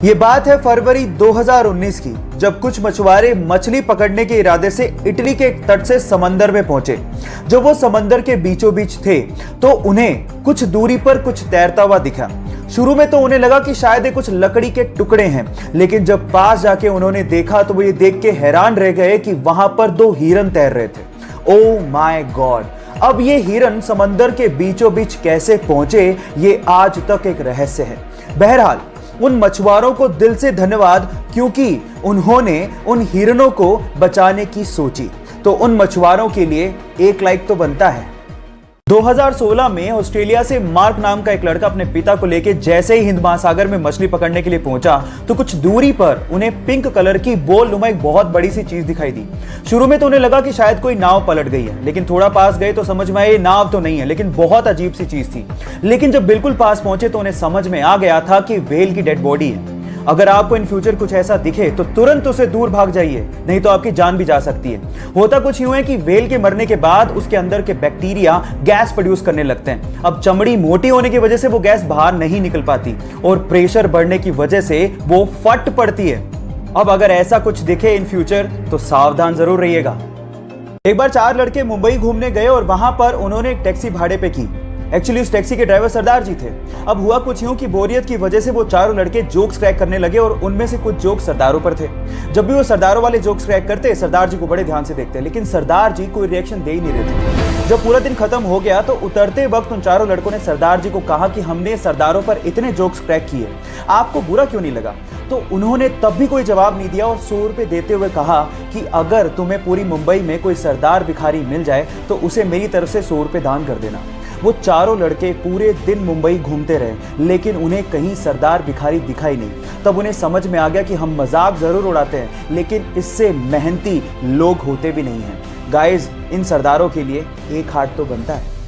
ये बात है फरवरी 2019 की, जब कुछ मछुआरे मछली पकड़ने के इरादे से इटली के तट से समंदर में पहुंचे। जब वो समंदर के बीचों बीच थे तो उन्हें कुछ दूरी पर कुछ तैरता हुआ दिखा। शुरू में तो उन्हें लगा कि शायद ये कुछ लकड़ी के टुकड़े हैं, लेकिन जब पास जाके उन्होंने देखा तो वो ये देख के हैरान रह गए कि वहां पर दो हिरन तैर रहे थे। Oh my God! अब ये हिरन समंदर के बीचों बीच कैसे पहुंचे, ये आज तक एक रहस्य है। बहरहाल उन मछुआरों को दिल से धन्यवाद, क्योंकि उन्होंने उन हिरणों को बचाने की सोची। तो उन मछुआरों के लिए एक लाइक तो बनता है। 2016 में ऑस्ट्रेलिया से मार्क नाम का एक लड़का अपने पिता को लेकर जैसे ही हिंद महासागर में मछली पकड़ने के लिए पहुंचा तो कुछ दूरी पर उन्हें पिंक कलर की बोल नुमा एक बहुत बड़ी सी चीज दिखाई दी। शुरू में तो उन्हें लगा कि शायद कोई नाव पलट गई है, लेकिन थोड़ा पास गए तो समझ में आया ये नाव तो नहीं है, लेकिन बहुत अजीब सी चीज थी। लेकिन जब बिल्कुल पास पहुंचे तो उन्हें समझ में आ गया था कि व्हेल की डेड बॉडी है। अगर आपको इन फ्यूचर कुछ ऐसा दिखे तो तुरंत उसे दूर भाग जाइए, नहीं तो आपकी जान भी जा सकती है। होता कुछ यूं है कि व्हेल के मरने के बाद उसके अंदर के बैक्टीरिया गैस प्रोड्यूस करने लगते हैं। अब चमड़ी मोटी होने की वजह से वो गैस बाहर नहीं निकल पाती और प्रेशर बढ़ने की वजह से वो फट पड़ती है। अब अगर ऐसा कुछ दिखे इन फ्यूचर तो सावधान जरूर रहिएगा। एक बार 4 लड़के मुंबई घूमने गए और वहां पर उन्होंने एक टैक्सी भाड़े पे की। एक्चुअली उस टैक्सी के ड्राइवर सरदार जी थे। अब हुआ कुछ यूं कि बोरियत की वजह से वो चारों लड़के जोक्स क्रैक करने लगे और उनमें से कुछ जोक्स सरदारों पर थे। जब भी वो सरदारों वाले जोक्स क्रैक करते, सरदार जी को बड़े ध्यान से देखते, लेकिन सरदार जी कोई रिएक्शन दे ही नहीं रहे थे। जब पूरा दिन खत्म हो गया तो उतरते वक्त उन चारों लड़कों ने सरदार जी को कहा कि हमने सरदारों पर इतने जोक्स क्रैक किए, आपको बुरा क्यों नहीं लगा? तो उन्होंने तब भी कोई जवाब नहीं दिया और 100 रुपए देते हुए कहा कि अगर तुम्हें पूरी मुंबई में कोई सरदार भिखारी मिल जाए तो उसे मेरी तरफ से 100 रुपए दान कर देना। वो चारों लड़के पूरे दिन मुंबई घूमते रहे, लेकिन उन्हें कहीं सरदार भिखारी दिखाई नहीं। तब उन्हें समझ में आ गया कि हम मजाक जरूर उड़ाते हैं, लेकिन इससे मेहनती लोग होते भी नहीं हैं। गाइस, इन सरदारों के लिए एक हार्ट तो बनता है।